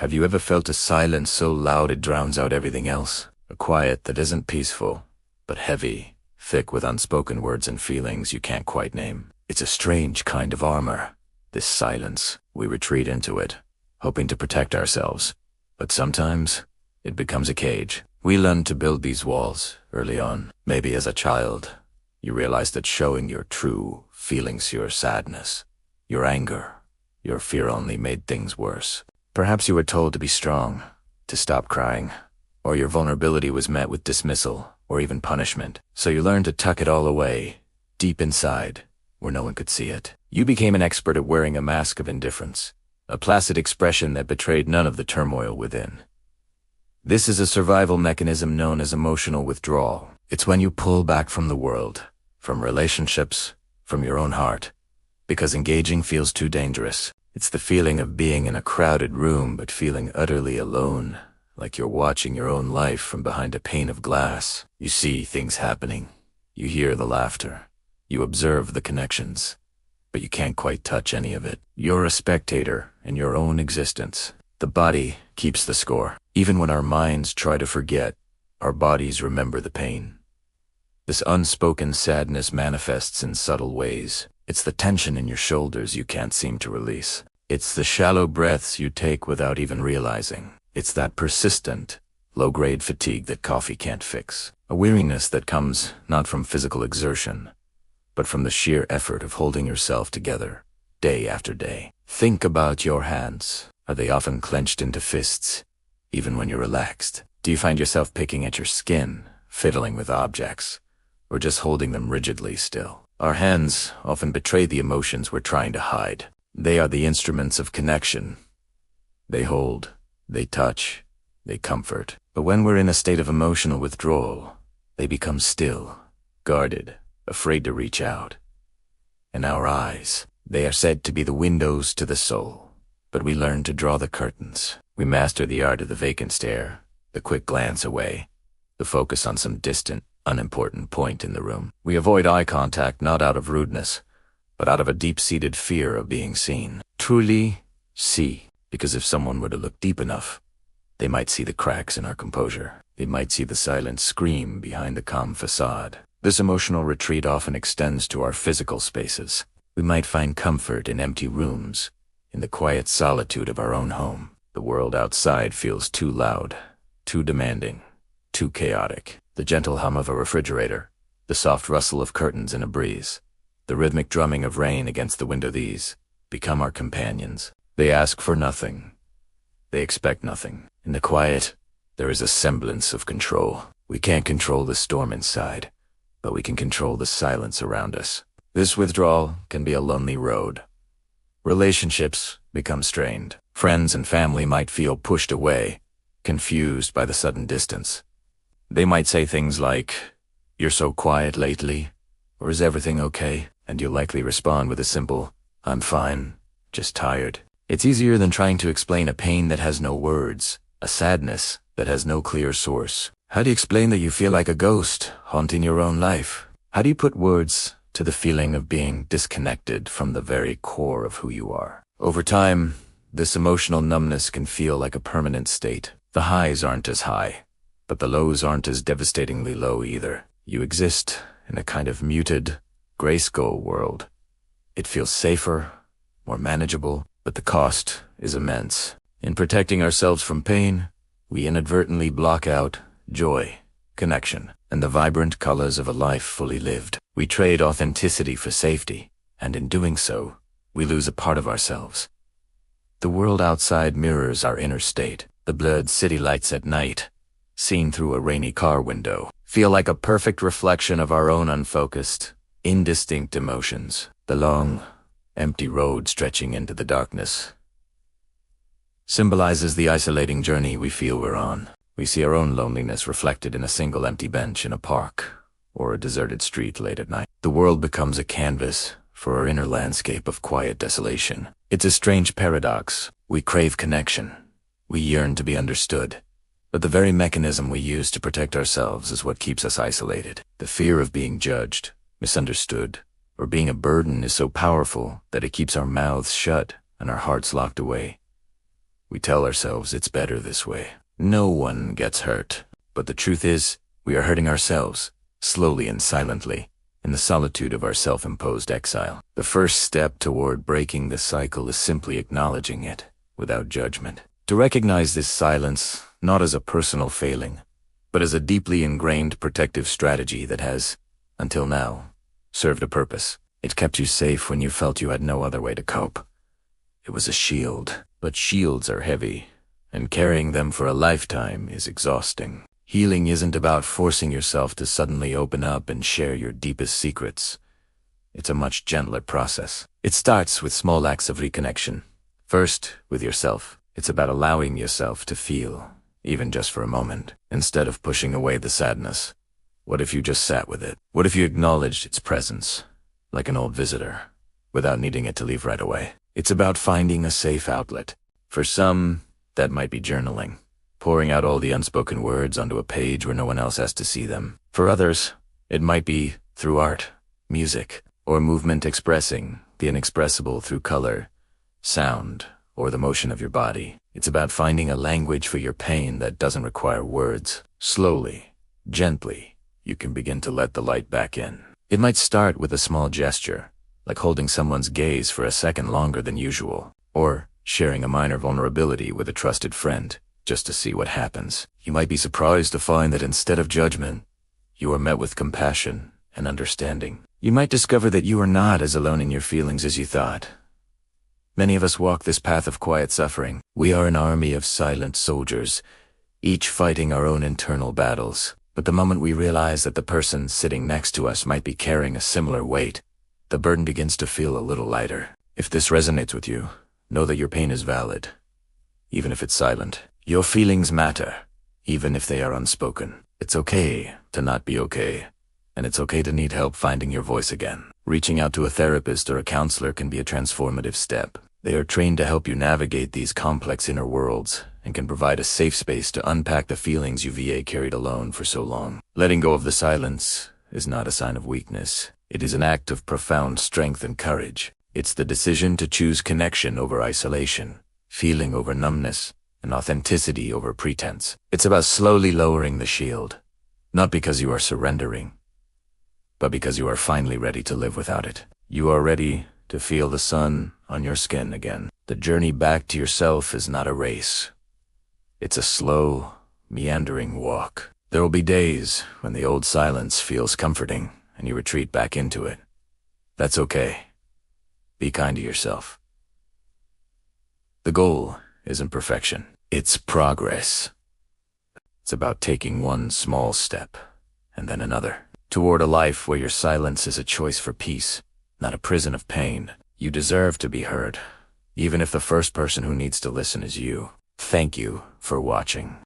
Have you ever felt a silence so loud it drowns out everything else? A quiet that isn't peaceful, but heavy, thick with unspoken words and feelings you can't quite name. It's a strange kind of armor. This silence, we retreat into it, hoping to protect ourselves. But sometimes, it becomes a cage. We learn to build these walls early on. Maybe as a child, you realize that showing your true feelings, your sadness, your anger, your fear only made things worse. Perhaps you were told to be strong, to stop crying, or your vulnerability was met with dismissal or even punishment. So you learned to tuck it all away, deep inside, where no one could see it. You became an expert at wearing a mask of indifference, a placid expression that betrayed none of the turmoil within. This is a survival mechanism known as emotional withdrawal. It's when you pull back from the world, from relationships, from your own heart, because engaging feels too dangerous. It's the feeling of being in a crowded room but feeling utterly alone, like you're watching your own life from behind a pane of glass. You see things happening. You hear the laughter. You observe the connections. But you can't quite touch any of it. You're a spectator in your own existence. The body keeps the score. Even when our minds try to forget, our bodies remember the pain. This unspoken sadness manifests in subtle ways. It's the tension in your shoulders you can't seem to release. It's the shallow breaths you take without even realizing. It's that persistent, low-grade fatigue that coffee can't fix. A weariness that comes not from physical exertion, but from the sheer effort of holding yourself together, day after day. Think about your hands. Are they often clenched into fists, even when you're relaxed? Do you find yourself picking at your skin, fiddling with objects, or just holding them rigidly still? Our hands often betray the emotions we're trying to hide. They are the instruments of connection. They hold, they touch, they comfort. But when we're in a state of emotional withdrawal, they become still, guarded, afraid to reach out. And our eyes, they are said to be the windows to the soul. But we learn to draw the curtains. We master the art of the vacant stare, the quick glance away, the focus on some distant, unimportant point in the room. We avoid eye contact not out of rudeness, but out of a deep-seated fear of being seen. Truly see, because if someone were to look deep enough, they might see the cracks in our composure. They might see the silent scream behind the calm facade. This emotional retreat often extends to our physical spaces. We might find comfort in empty rooms, in the quiet solitude of our own home. The world outside feels too loud, too demanding, too chaotic. The gentle hum of a refrigerator, the soft rustle of curtains in a breeze, the rhythmic drumming of rain against the window, these become our companions. They ask for nothing. They expect nothing. In the quiet, there is a semblance of control. We can't control the storm inside, but we can control the silence around us. This withdrawal can be a lonely road. Relationships become strained. Friends and family might feel pushed away, confused by the sudden distance. They might say things like, "You're so quiet lately," or "Is everything okay?" And you'll likely respond with a simple, "I'm fine, just tired." It's easier than trying to explain a pain that has no words, a sadness that has no clear source. How do you explain that you feel like a ghost haunting your own life? How do you put words to the feeling of being disconnected from the very core of who you are? Over time, this emotional numbness can feel like a permanent state. The highs aren't as high, but the lows aren't as devastatingly low either. You exist in a kind of muted, grayscale world. It feels safer, more manageable, but the cost is immense. In protecting ourselves from pain, we inadvertently block out joy, connection, and the vibrant colors of a life fully lived. We trade authenticity for safety, and in doing so, we lose a part of ourselves. The world outside mirrors our inner state. The blurred city lights at night, seen through a rainy car window, feel like a perfect reflection of our own unfocused, indistinct emotions. The long, empty road stretching into the darkness symbolizes the isolating journey we feel we're on. We see our own loneliness reflected in a single empty bench in a park or a deserted street late at night. The world becomes a canvas for our inner landscape of quiet desolation. It's a strange paradox. We crave connection. We yearn to be understood. But the very mechanism we use to protect ourselves is what keeps us isolated. The fear of being judged, misunderstood, or being a burden is so powerful that it keeps our mouths shut and our hearts locked away. We tell ourselves it's better this way. No one gets hurt. But the truth is, we are hurting ourselves, slowly and silently, in the solitude of our self-imposed exile. The first step toward breaking this cycle is simply acknowledging it, without judgment. To recognize this silence, not as a personal failing, but as a deeply ingrained protective strategy that has, until now, served a purpose. It kept you safe when you felt you had no other way to cope. It was a shield, but shields are heavy, and carrying them for a lifetime is exhausting. Healing isn't about forcing yourself to suddenly open up and share your deepest secrets. It's a much gentler process. It starts with small acts of reconnection. First, with yourself. It's about allowing yourself to feel, even just for a moment, instead of pushing away the sadness. What if you just sat with it? What if you acknowledged its presence, like an old visitor, without needing it to leave right away? It's about finding a safe outlet. For some, that might be journaling, pouring out all the unspoken words onto a page where no one else has to see them. For others, it might be through art, music, or movement, expressing the inexpressible through color, sound, or the motion of your body. It's about finding a language for your pain that doesn't require words. Slowly, gently, you can begin to let the light back in. It might start with a small gesture, like holding someone's gaze for a second longer than usual, or sharing a minor vulnerability with a trusted friend, just to see what happens. You might be surprised to find that instead of judgment, you are met with compassion and understanding. You might discover that you are not as alone in your feelings as you thought. Many of us walk this path of quiet suffering. We are an army of silent soldiers, each fighting our own internal battles. But the moment we realize that the person sitting next to us might be carrying a similar weight, the burden begins to feel a little lighter. If this resonates with you, know that your pain is valid, even if it's silent. Your feelings matter, even if they are unspoken. It's okay to not be okay, and it's okay to need help finding your voice again. Reaching out to a therapist or a counselor can be a transformative step. They are trained to help you navigate these complex inner worlds and can provide a safe space to unpack the feelings you've carried alone for so long. Letting go of the silence is not a sign of weakness. It is an act of profound strength and courage. It's the decision to choose connection over isolation, feeling over numbness, and authenticity over pretense. It's about slowly lowering the shield, not because you are surrendering, but because you are finally ready to live without it. You are ready to feel the sun on your skin again. The journey back to yourself is not a race. It's a slow, meandering walk. There will be days when the old silence feels comforting and you retreat back into it. That's okay. Be kind to yourself. The goal isn't perfection. It's progress. It's about taking one small step and then another toward a life where your silence is a choice for peace, not a prison of pain. You deserve to be heard, even if the first person who needs to listen is you. Thank you for watching.